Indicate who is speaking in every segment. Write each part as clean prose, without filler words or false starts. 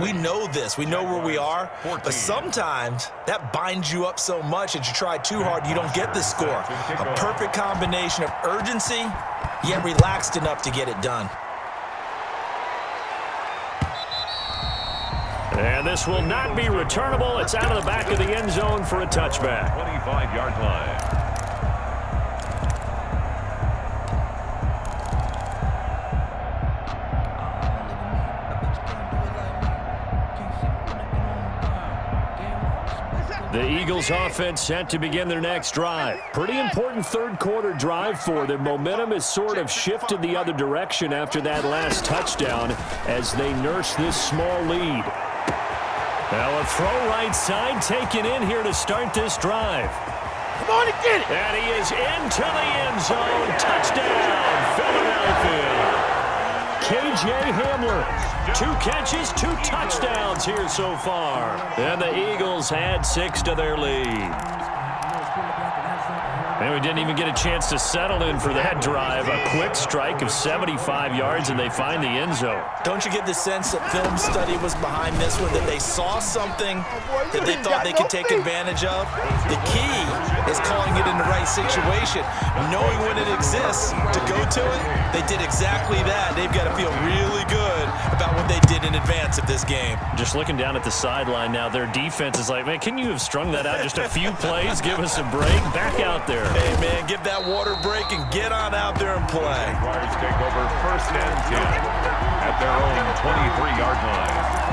Speaker 1: we know this. We know where we are. But sometimes that binds you up so much that you try too hard, you don't get the score. A perfect combination of urgency, yet relaxed enough to get it done.
Speaker 2: And this will not be returnable. It's out of the back of the end zone for a touchback.
Speaker 3: 25-yard line.
Speaker 2: The Eagles offense set to begin their next drive. Pretty important third quarter drive for them. Momentum has sort of shifted the other direction after that last touchdown as they nurse this small lead. Now a throw right side taken in here to start this drive.
Speaker 4: Come on and get it.
Speaker 2: And he is into the end zone. Touchdown, Philadelphia. K.J. Hamler. 2 catches, 2 touchdowns here so far. And the Eagles add 6 to their lead. And we didn't even get a chance to settle in for that drive. A quick strike of 75 yards, and they find the end zone.
Speaker 1: Don't you get the sense that film study was behind this one, that they saw something that they thought they could take advantage of? The key is calling it in the right situation. Knowing when it exists to go to it, they did exactly that. They've got to feel really good about what they did in advance of this game.
Speaker 2: Just looking down at the sideline now, their defense is like, man, can you have strung that out just a few plays? Give us a break. Back out there.
Speaker 1: Hey, man, give that water break and get on out there and play.
Speaker 3: Jaguars take over 1st and 10 at their own 23-yard line.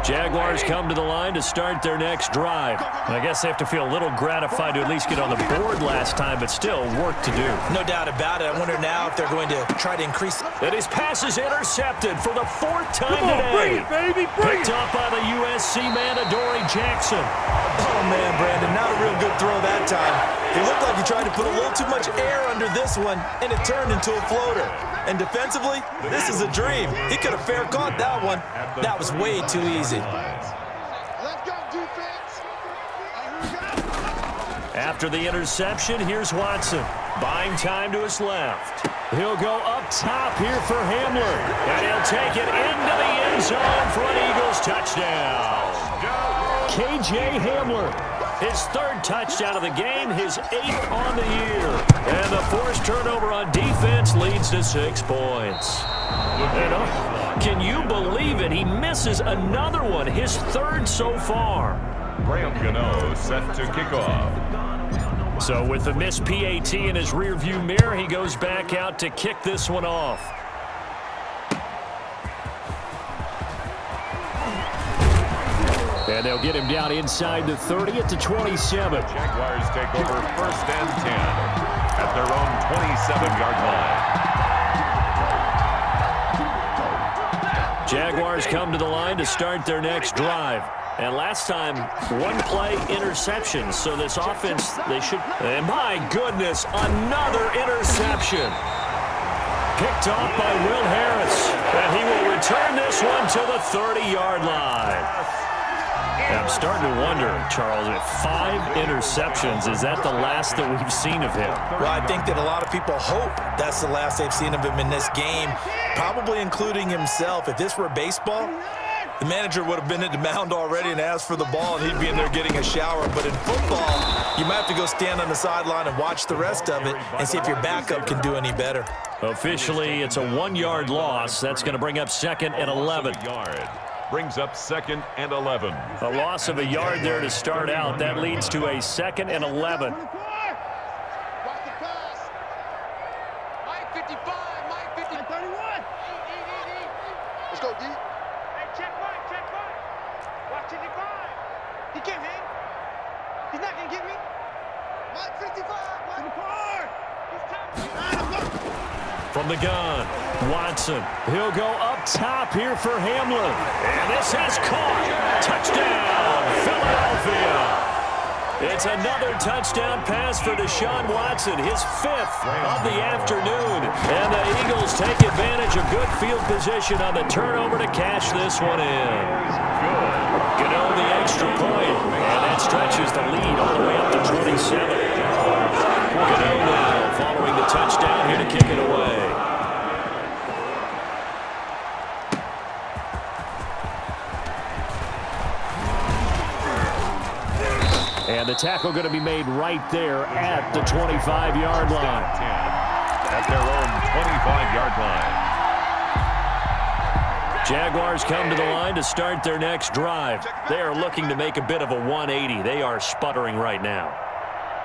Speaker 2: Jaguars come to the line to start their next drive. And I guess they have to feel a little gratified to at least get on the board last time, but still work to do.
Speaker 1: No doubt about it. I wonder now if they're going to try to increase.
Speaker 2: And his pass is intercepted for the 4th time today.
Speaker 4: Bring it, baby, bring
Speaker 2: Picked
Speaker 4: it.
Speaker 2: up by the USC man, Adoree Jackson.
Speaker 1: Oh, man, Brandon, not a real good throw that time. It looked like he tried to put a little too much air under this one, and it turned into a floater. And defensively, this is a dream. He could have fair caught that one. That was way too easy.
Speaker 4: Let's go, defense.
Speaker 2: After the interception, here's Watson. Buying time to his left. He'll go up top here for Hamler. And he'll take it into the end zone for an Eagles touchdown. K.J. Hamler, his 3rd touchdown of the game, his 8th on the year. And the forced turnover on defense leads to 6 points. And, can you believe it? He misses another one, his 3rd so far.
Speaker 3: Graham Gano set to kick off.
Speaker 2: So with the missed PAT in his rearview mirror, he goes back out to kick this one off. And they'll get him down inside the 30 at the 27.
Speaker 3: Jaguars take over 1st and 10 at their own 27-yard line.
Speaker 2: Jaguars come to the line to start their next drive. And last time, 1-play interception. So this offense, they should... And my goodness, another interception. Picked off by Will Harris. And he will return this one to the 30-yard line. And I'm starting to wonder, Charles, if 5 interceptions, is that the last that we've seen of him?
Speaker 1: Well, I think that a lot of people hope that's the last they've seen of him in this game, probably including himself. If this were baseball, the manager would have been at the mound already and asked for the ball, and he'd be in there getting a shower. But in football, you might have to go stand on the sideline and watch the rest of it and see if your backup can do any better.
Speaker 2: Officially, it's a 1-yard loss. That's going to bring up 2nd and 11.
Speaker 3: Brings up 2nd and 11.
Speaker 2: A loss of a yard there to start out. That leads to a 2nd and 11.
Speaker 4: Watch the pass. Mike 55, Mike 50. 31. Let's go, D.
Speaker 5: Hey, check Mike. Watch it, divide. He can't hang. He's not going to get me.
Speaker 4: Mike 55, Mike.
Speaker 5: It's time.
Speaker 2: From the gun, Watson. He'll go up top here for Hamler. And this has caught. Touchdown, Philadelphia. It's another touchdown pass for Deshaun Watson, his 5th of the afternoon. And the Eagles take advantage of good field position on the turnover to cash this one in. Gano the extra point. And that stretches the lead all the way up to 27. Gano now following the touchdown here to kick it away. And the tackle going to be made right there at the 25-yard line.
Speaker 3: At their own 25-yard line.
Speaker 2: Jaguars come to the line to start their next drive. They are looking to make a bit of a 180. They are sputtering right now.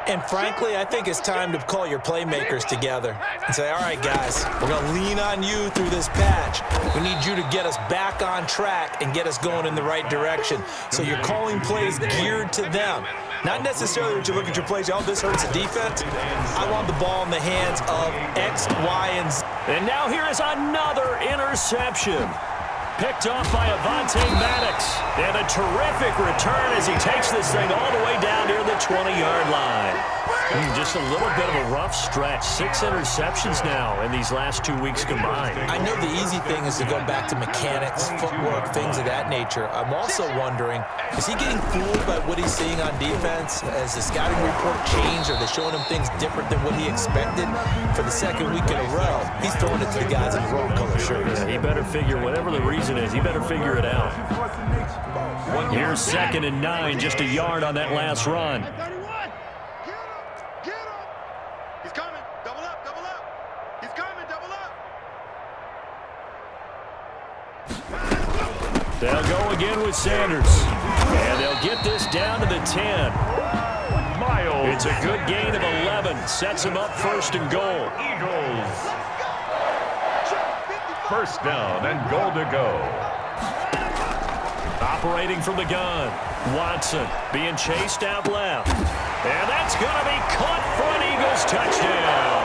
Speaker 1: And frankly, I think it's time to call your playmakers together and say, all right, guys, we're going to lean on you through this patch. We need you to get us back on track and get us going in the right direction. So you're calling plays geared to them. Not necessarily when you look at your plays, oh, this hurts the defense. I want the ball in the hands of X, Y, and Z.
Speaker 2: And now here is another interception. Picked off by Avonte Maddox. And a terrific return as he takes this thing all the way down near the 20-yard line. Just a little bit of a rough stretch. 6 interceptions now in these last 2 weeks combined.
Speaker 1: I know the easy thing is to go back to mechanics, footwork, things of that nature. I'm also wondering, is he getting fooled by what he's seeing on defense? Has the scouting report changed? Are they showing him things different than what he expected? For the second week in a row, he's throwing it to the guys in the wrong color shirts.
Speaker 2: Yeah, he better figure, whatever the reason is, he better figure it out. Here's 2nd and 9, just a yard on that last run.
Speaker 4: Get him! He's coming. Double up, double up. He's coming, double up.
Speaker 2: They'll go again with Sanders. And they'll get this down to the 10.
Speaker 3: Miles.
Speaker 2: It's a good gain of 11. Sets him up 1st and goal.
Speaker 3: Eagles. First down and goal to go.
Speaker 2: Operating from the gun. Watson being chased out left. And that's going to be caught for an Eagles touchdown.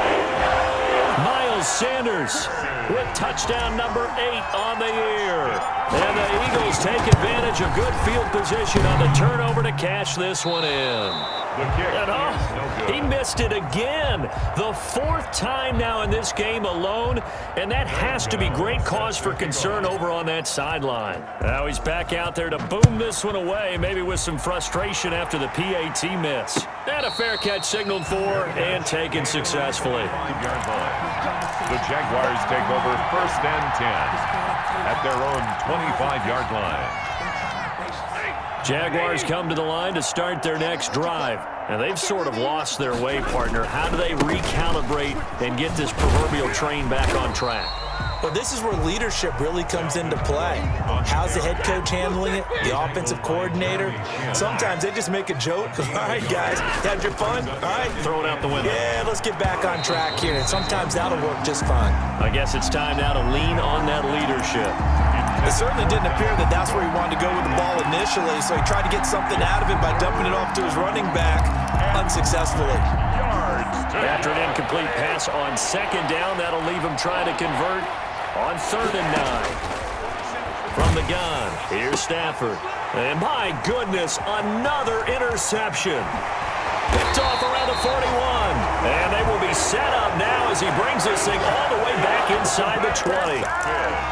Speaker 2: Miles Sanders with touchdown number 8 on the year. And the Eagles take advantage of good field position on the turnover to cash this one in.
Speaker 3: The kick
Speaker 2: And
Speaker 3: is no good.
Speaker 2: he missed it again. The 4th time now in this game alone. And that has to be great cause for concern over on that sideline. Now he's back out there to boom this one away, maybe with some frustration after the PAT miss. And a fair catch signaled for and taken successfully.
Speaker 3: The Jaguars take over 1st and 10 at their own 25-yard line.
Speaker 2: Jaguars come to the line to start their next drive. And they've sort of lost their way, partner. How do they recalibrate and get this proverbial train back on track?
Speaker 1: Well, this is where leadership really comes into play. How's the head coach handling it? The offensive coordinator? Sometimes they just make a joke. All right, guys, had your fun? All right.
Speaker 2: Throw it out the window.
Speaker 1: Yeah, let's get back on track here. And sometimes that'll work just fine.
Speaker 2: I guess it's time now to lean on that leadership.
Speaker 1: It certainly didn't appear that that's where he wanted to go with the ball initially, so he tried to get something out of it by dumping it off to his running back unsuccessfully.
Speaker 2: After an incomplete pass on 2nd down, that'll leave him trying to convert on 3rd and 9. From the gun, here's Stafford. And my goodness, another interception. Picked off around the 41. And they will be set up now as he brings this thing all the way back inside the 20.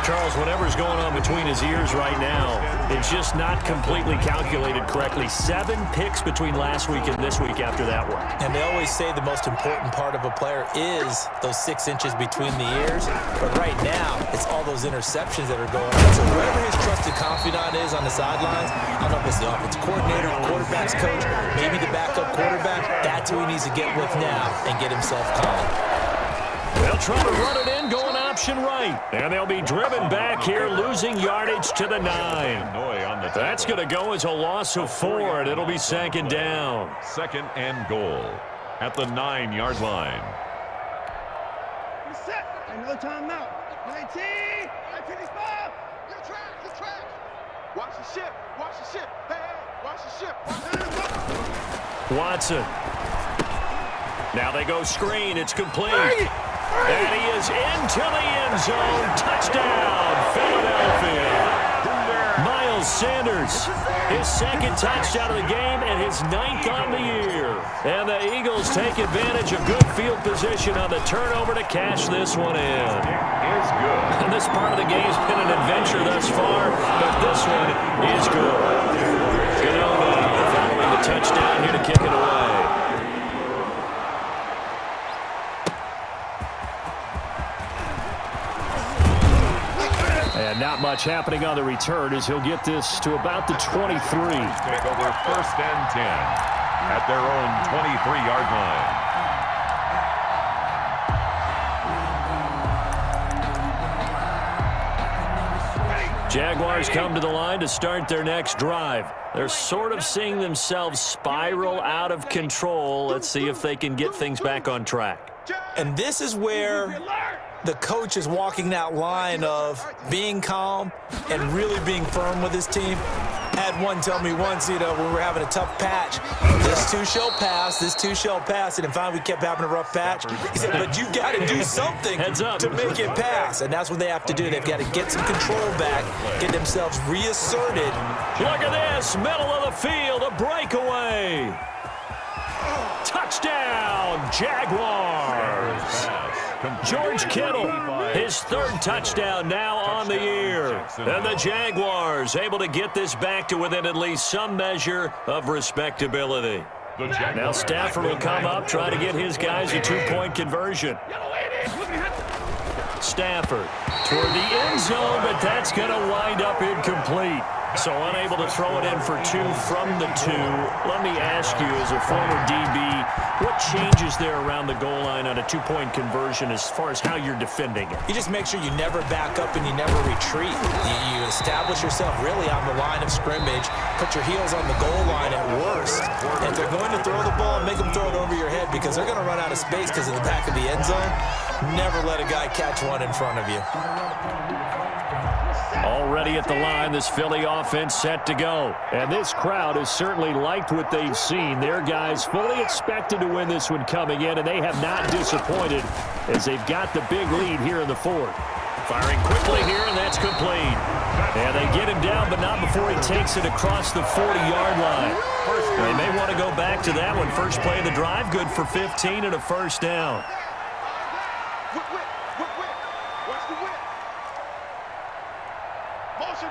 Speaker 2: Charles, whatever's going on between his ears right now, it's just not completely calculated correctly. 7 picks between last week and this week after that one.
Speaker 1: And they always say the most important part of a player is those 6 inches between the ears. But right now, it's all those interceptions that are going on. So whoever his trusted confidant is on the sidelines, I don't know if it's the offensive coordinator, the quarterback's coach, maybe the backup quarterback, that's who he needs to get with now and get himself calm.
Speaker 2: They'll try to run it in, going option right. And they'll be driven back here, losing yardage to the 9. That's going to go as a loss of 4, and it'll be 2nd down.
Speaker 3: 2nd and goal at the 9-yard line.
Speaker 5: He's set. Another timeout. 19. 55.
Speaker 4: Your track, your track. Watch the ship, watch the ship. Hey, hey, watch the ship.
Speaker 2: Watson. Now they go screen. It's complete. And he is into the end zone. Touchdown, Philadelphia. Miles Sanders, his 2nd touchdown of the game and his 9th on the year. And the Eagles take advantage of good field position on the turnover to cash this one in.
Speaker 3: Is good.
Speaker 2: And this part of the game's been an adventure thus far, but this one is good. Gano following the touchdown here to kick it away. Not much happening on the return as he'll get this to about the 23.
Speaker 3: Take over first and 10 at their own 23-yard line.
Speaker 2: Jaguars come to the line to start their next drive. They're sort of seeing themselves spiral out of control. Let's see if they can get things back on track.
Speaker 1: And this is where the coach is walking that line of being calm and really being firm with his team. I had one tell me once, when we were having a tough patch, this too shall pass, this too shall pass, and finally we kept having a rough patch. He said, but you got to do something to make it pass, and that's what they have to do. They've got to get some control back, get themselves reasserted.
Speaker 2: Look at this, middle of the field, a breakaway. Touchdown, Jaguars. George Kittle, his third touchdown now on the year. And the Jaguars able to get this back to within at least some measure of respectability. Now Stafford will come up, try to get his guys a two-point conversion. Stafford toward the end zone, but that's going to wind up incomplete. So unable to throw it in for two from the two. Let me ask you, as a former DB, what changes there around the goal line on a two-point conversion as far as how you're defending it?
Speaker 1: You just make sure you never back up and you never retreat. You establish yourself really on the line of scrimmage, put your heels on the goal line at worst. And if they're going to throw the ball, make them throw it over your head because they're going to run out of space because of the back of the end zone. Never let a guy catch one in front of you.
Speaker 2: Already at the line, this Philly offense set to go. And this crowd has certainly liked what they've seen. Their guys fully expected to win this one coming in, and they have not disappointed as they've got the big lead here in the fourth. Firing quickly here, and that's complete. And they get him down, but not before he takes it across the 40-yard line. They may want to go back to that one. First play of the drive, good for 15 and a first down.
Speaker 4: Watch the whip. Motion.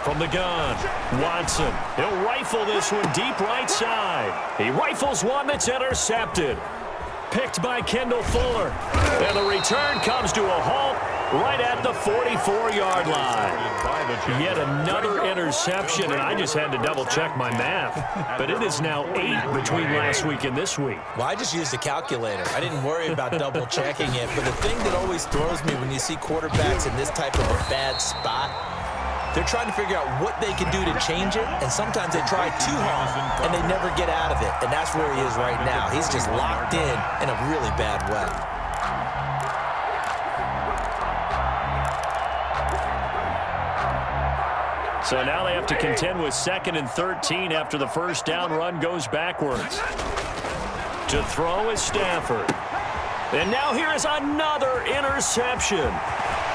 Speaker 2: From the gun, Watson. He'll rifle this one deep right side. He rifles one that's intercepted. Picked by Kendall Fuller. And the return comes to a halt right at the 44-yard line. Yet another interception, and I just had to double-check my math. But it is now 8 between last week and this week.
Speaker 1: Well, I just used a calculator. I didn't worry about double-checking it. But the thing that always throws me when you see quarterbacks in this type of a bad spot, they're trying to figure out what they can do to change it, and sometimes they try too hard, and they never get out of it. And that's where he is right now. He's just locked in a really bad way.
Speaker 2: So now they have to contend with 2nd and 13 after the first down run goes backwards. To throw is Stafford. And now here is another interception.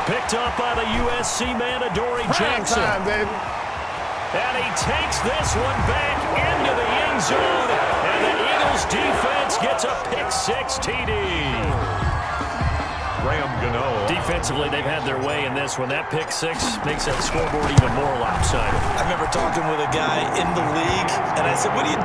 Speaker 2: Picked up by the USC man, Adoree Jackson. And he takes this one back into the end zone. And the Eagles defense gets a pick-6 TD.
Speaker 3: Graham Gano.
Speaker 2: Defensively, they've had their way in this one. That pick-6 makes that scoreboard even more lopsided.
Speaker 1: I remember talking with a guy in the league, and I said, what do you...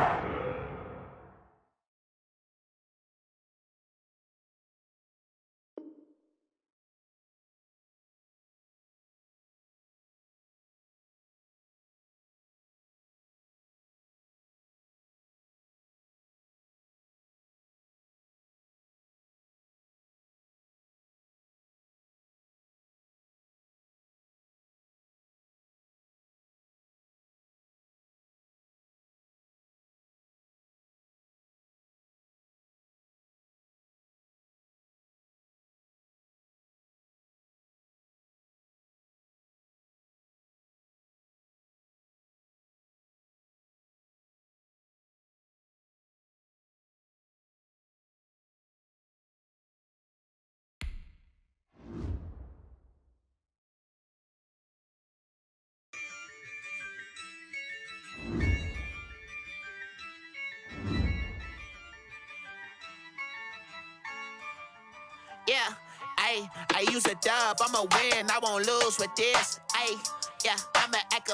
Speaker 6: Yeah, I use a dub, I'ma win, I won't lose with this. Yeah, I'ma act a